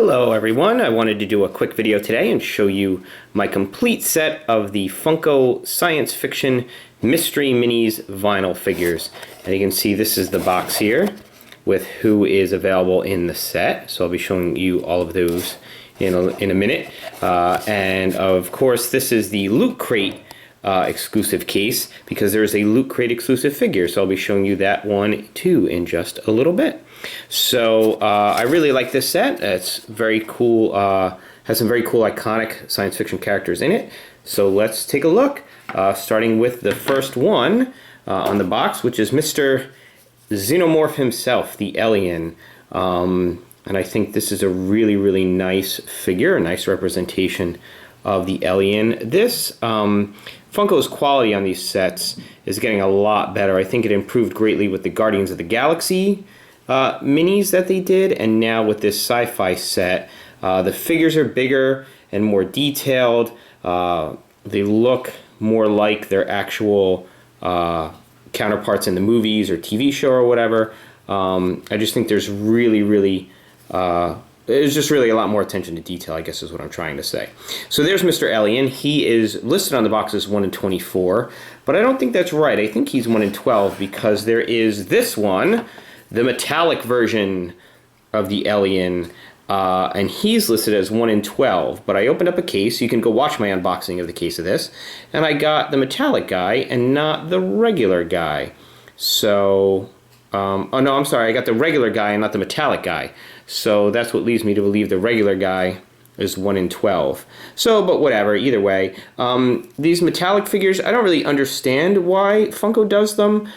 Hello everyone, I wanted to do a quick video today and show you my complete set of the Funko Science Fiction Mystery Minis vinyl figures. And you can see this is the box here with who is available in the set. So I'll be showing you all of those in a minute. And of course this is the Loot Crate exclusive case because there's a Loot Crate exclusive figure. So I'll be showing you that one too in just a little bit. So I really like this set. It's very cool, has some very cool iconic science fiction characters in it. So let's take a look, starting with the first one on the box, which is Mr. Xenomorph himself, the alien. And I think this is a really nice figure, a nice representation of the alien. This Funko's quality on these sets is getting a lot better. I think it improved greatly with the Guardians of the Galaxy minis that they did, and now with this sci-fi set, the figures are bigger and more detailed. They look more like their actual counterparts in the movies or TV show or whatever. I just think there's there's just really a lot more attention to detail, I guess is what I'm trying to say. So there's Mr. Alien. He is listed on the box as 1 in 24, but I don't think that's right. I think he's 1 in 12 because there is this one, the metallic version of the alien, and he's listed as 1 in 12. But I opened up a case. You can go watch my unboxing of the case of this, and I got the metallic guy and not the regular guy. So, oh no, I'm sorry, I got the regular guy and not the metallic guy. So that's what leads me to believe the regular guy is 1 in 12. So, but whatever, either way. These metallic figures, I don't really understand why Funko does them.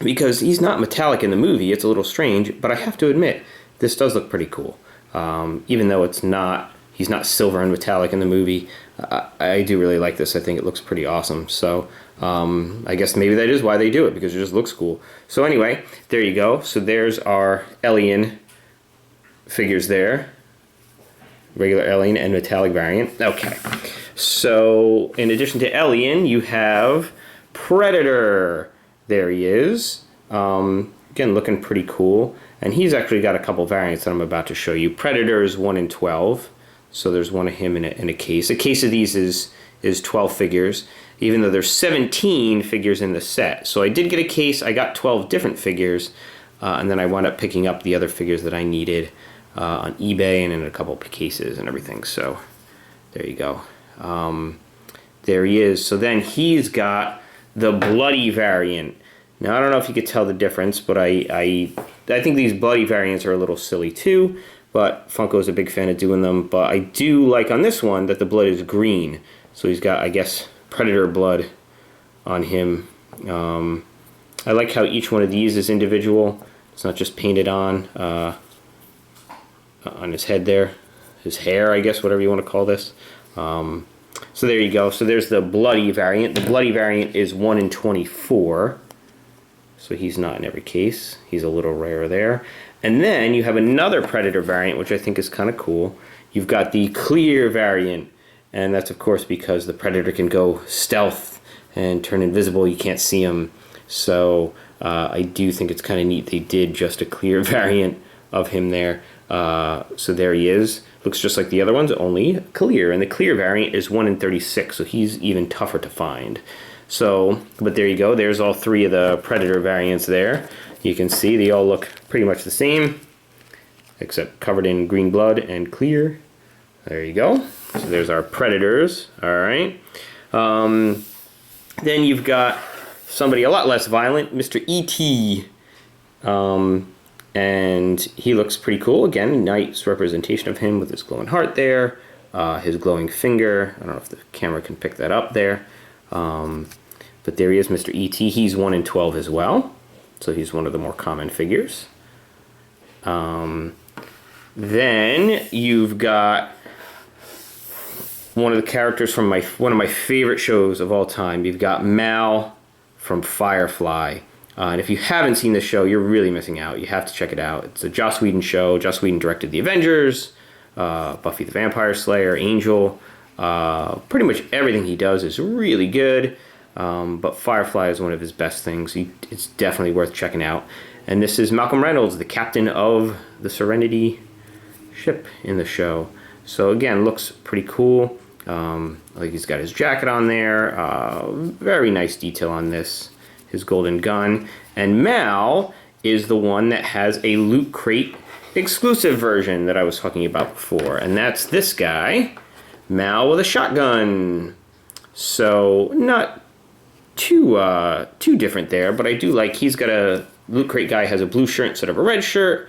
Because he's not metallic in the movie. It's a little strange, but I have to admit, this does look pretty cool. Even though he's not silver and metallic in the movie, I do really like this. I think it looks pretty awesome. So I guess maybe that is why they do it, because it just looks cool. So anyway, there you go. So there's our alien figures there. Regular alien and metallic variant. Okay. So in addition to alien, you have Predator. There he is. Again, looking pretty cool. And he's actually got a couple variants that I'm about to show you. Predator is 1 in 12. So there's one of him in a case. A case of these is 12 figures, even though there's 17 figures in the set. So I did get a case. I got 12 different figures. And then I wound up picking up the other figures that I needed on eBay and in a couple of cases and everything. So there you go. There he is. So then he's got the bloody variant. Now I don't know if you could tell the difference, but I think these bloody variants are a little silly too, but Funko's a big fan of doing them. But I do like on this one that the blood is green. So he's got, I guess, Predator blood on him. I like how each one of these is individual. It's not just painted on his head there. His hair, I guess, whatever you want to call this. So there you go. So there's the bloody variant. The bloody variant is 1 in 24. So he's not in every case. He's a little rare there. And then you have another Predator variant, which I think is kind of cool. You've got the clear variant. And that's, of course, because the Predator can go stealth and turn invisible. You can't see him. So I do think it's kind of neat they did just a clear variant of him there. So there he is. Looks just like the other ones, only clear. And the clear variant is 1 in 36, so he's even tougher to find. So, but there you go. There's all 3 of the Predator variants there. You can see they all look pretty much the same, except covered in green blood and clear. There you go. So there's our Predators. All right. Then you've got somebody a lot less violent, Mr. E.T. And he looks pretty cool. Again, nice representation of him with his glowing heart there, his glowing finger. I don't know if the camera can pick that up there. But there he is, Mr. E.T. He's 1 in 12 as well. So he's one of the more common figures. Then you've got one of the characters from one of my favorite shows of all time. You've got Mal from Firefly. And if you haven't seen this show, you're really missing out. You have to check it out. It's a Joss Whedon show. Joss Whedon directed The Avengers, Buffy the Vampire Slayer, Angel. Pretty much everything he does is really good. But Firefly is one of his best things. It's definitely worth checking out. And this is Malcolm Reynolds, the captain of the Serenity ship in the show. So again, looks pretty cool. Like he's got his jacket on there. Very nice detail on this. His golden gun. And Mal is the one that has a Loot Crate exclusive version that I was talking about before. And that's this guy, Mal with a shotgun. So not too different there, but I do like he's got a Loot Crate guy has a blue shirt instead of a red shirt.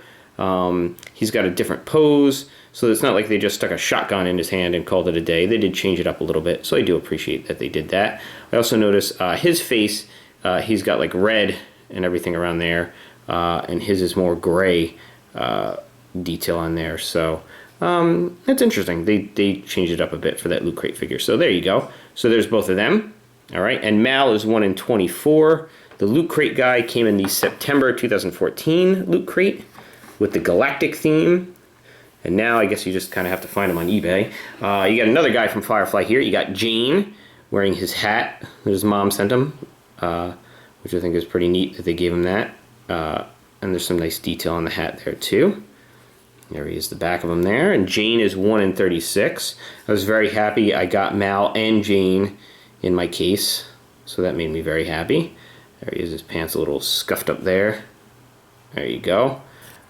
He's got a different pose, so it's not like they just stuck a shotgun in his hand and called it a day. They did change it up a little bit, so I do appreciate that they did that. I also notice his face, he's got like red and everything around there, and his is more gray detail on there. So it's interesting. They changed it up a bit for that Loot Crate figure. So there you go. So there's both of them. All right, and Mal is 1 in 24. The Loot Crate guy came in the September 2014 Loot Crate with the galactic theme. And now I guess you just kind of have to find him on eBay. You got another guy from Firefly here. You got Jane wearing his hat that his mom sent him, which I think is pretty neat that they gave him that. And there's some nice detail on the hat there too. There he is, the back of him there. And Jane is 1 in 36. I was very happy I got Mal and Jane in my case, so that made me very happy. There he is, his pants a little scuffed up there. There you go.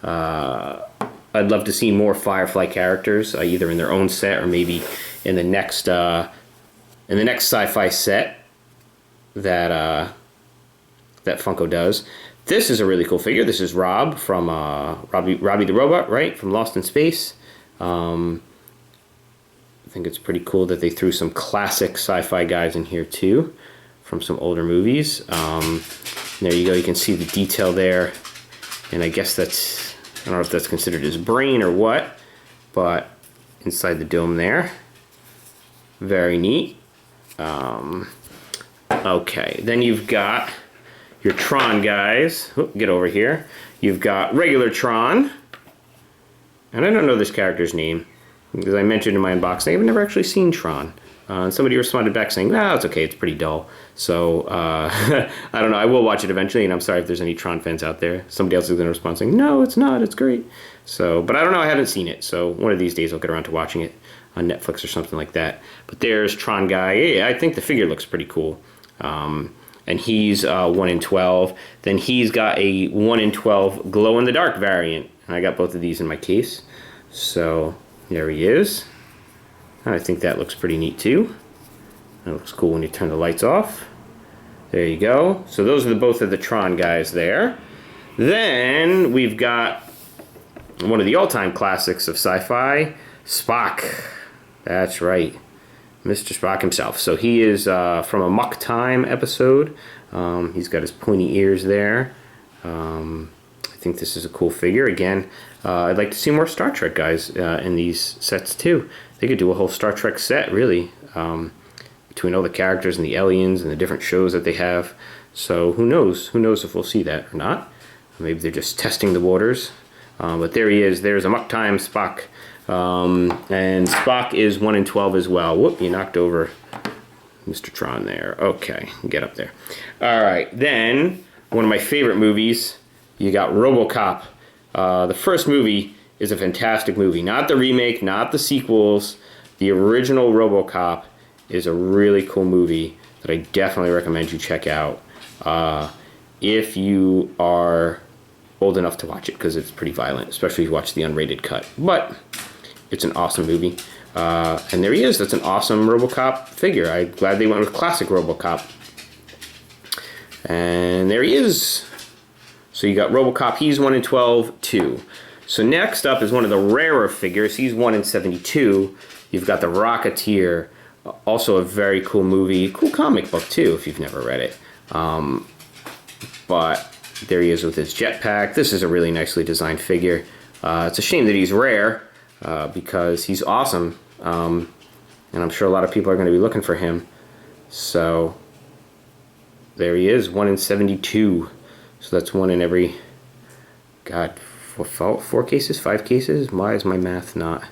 I'd love to see more Firefly characters, either in their own set or maybe in the next sci-fi set that that Funko does. This is a really cool figure. This is Rob from Robbie the Robot, right, from Lost in Space. I think it's pretty cool that they threw some classic sci-fi guys in here too, from some older movies. There you go. You can see the detail there, and I guess that's, I don't know if that's considered his brain or what, but inside the dome there. Very neat. Okay, then you've got your Tron guys. Get over here. You've got regular Tron, and I don't know this character's name, because I mentioned in my unboxing, I've never actually seen Tron. And somebody responded back saying, "No, it's okay, it's pretty dull." So, I don't know, I will watch it eventually, and I'm sorry if there's any Tron fans out there. Somebody else is going to respond saying, "No, it's not, it's great." So, but I don't know, I haven't seen it, so one of these days I'll get around to watching it on Netflix or something like that. But there's Tron guy. Yeah, I think the figure looks pretty cool. And he's 1 in 12. Then he's got a 1 in 12 glow-in-the-dark variant. And I got both of these in my case. So there he is. I think that looks pretty neat too. That looks cool when you turn the lights off. There you go. So those are both of the Tron guys there. Then we've got one of the all-time classics of sci-fi, Spock. That's right, Mr. Spock himself. So he is from a Muck Time episode. He's got his pointy ears there. I think this is a cool figure. Again, I'd like to see more Star Trek guys in these sets too. They could do a whole Star Trek set, really, between all the characters and the aliens and the different shows that they have. So who knows? Who knows if we'll see that or not? Maybe they're just testing the waters. But there he is. There's a Muck Time Spock. And Spock is 1 in 12 as well. Whoop, you knocked over Mr. Tron there. Okay, get up there. All right, then one of my favorite movies, you got Robocop. The first movie is a fantastic movie. Not the remake, not the sequels. The original Robocop is a really cool movie that I definitely recommend you check out if you are old enough to watch it, because it's pretty violent, especially if you watch the unrated cut. But it's an awesome movie. And there he is. That's an awesome Robocop figure. I'm glad they went with classic Robocop. And there he is. So you got Robocop. He's 1 in 12 too. So next up is one of the rarer figures. He's 1 in 72. You've got the Rocketeer. Also a very cool movie. Cool comic book too, if you've never read it. But there he is with his jetpack. This is a really nicely designed figure. It's a shame that he's rare, because he's awesome. And I'm sure a lot of people are going to be looking for him. So there he is, 1 in 72. So that's 1 in every, God, 4 cases, 5 cases? Why is my math not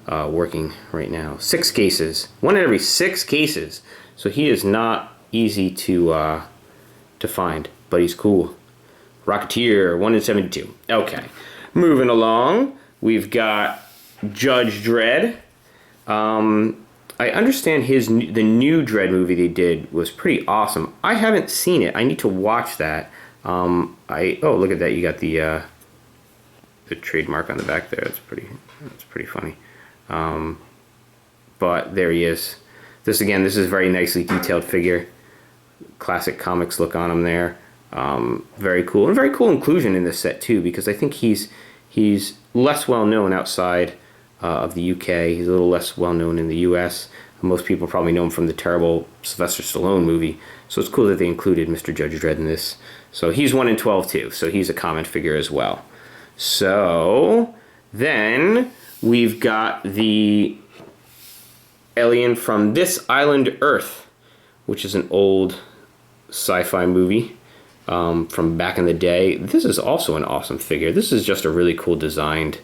working right now? 6 cases. 1 in every 6 cases. So he is not easy to find, but he's cool. Rocketeer, 1 in 72. Okay, moving along, we've got Judge Dredd. I understand the new Dredd movie they did was pretty awesome. I haven't seen it. I need to watch that. Oh, look at that! You got the trademark on the back there. That's pretty funny. But there he is. This is a very nicely detailed figure. Classic comics look on him there. Very cool, and very cool inclusion in this set too, because I think he's less well known outside of the UK. He's a little less well known in the US. Most people probably know him from the terrible Sylvester Stallone movie. So it's cool that they included Mr. Judge Dredd in this. So he's 1 in 12 too. So he's a common figure as well. So then we've got the alien from This Island Earth, which is an old sci-fi movie from back in the day. This is also an awesome figure. This is just a really cool designed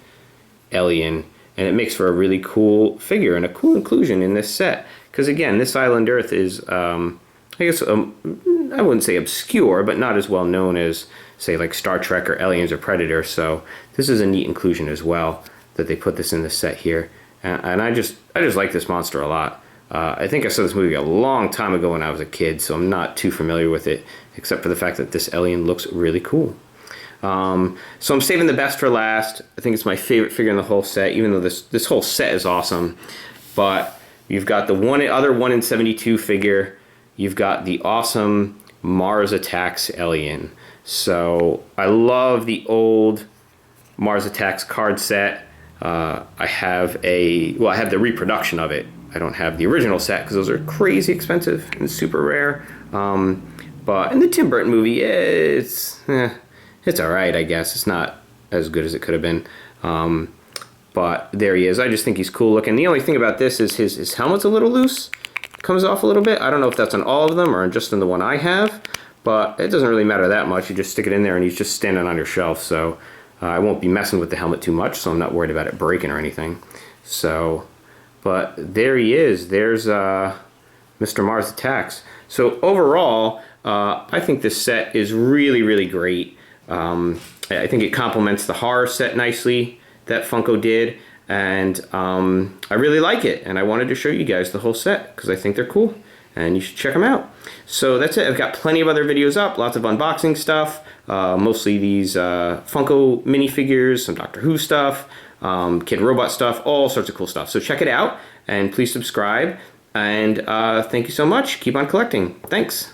alien, and it makes for a really cool figure and a cool inclusion in this set. Because again, This Island Earth is, I guess, I wouldn't say obscure, but not as well known as, say, like Star Trek or Aliens or Predator. So this is a neat inclusion as well, that they put this in the set here. And I just like this monster a lot. I think I saw this movie a long time ago when I was a kid, so I'm not too familiar with it, except for the fact that this alien looks really cool. So I'm saving the best for last. I think it's my favorite figure in the whole set, even though this whole set is awesome. But you've got the other 1 in 72 figure. You've got the awesome Mars Attacks alien. So I love the old Mars Attacks card set. I have the reproduction of it. I don't have the original set because those are crazy expensive and super rare. But in the Tim Burton movie, it's all right, I guess. It's not as good as it could have been. But there he is. I just think he's cool looking. The only thing about this is his helmet's a little loose. Comes off a little bit. I don't know if that's on all of them or just in the one I have. But it doesn't really matter that much. You just stick it in there and he's just standing on your shelf. So I won't be messing with the helmet too much, so I'm not worried about it breaking or anything. So, but there he is. There's Mr. Mars Attacks. So overall, I think this set is really, really great. I think it complements the horror set nicely that Funko did, and I really like it, and I wanted to show you guys the whole set because I think they're cool and you should check them out. So that's it. I've got plenty of other videos up, lots of unboxing stuff, mostly these Funko minifigures, some Doctor Who stuff, Kid Robot stuff, all sorts of cool stuff. So check it out and please subscribe, and thank you so much. Keep on collecting. Thanks.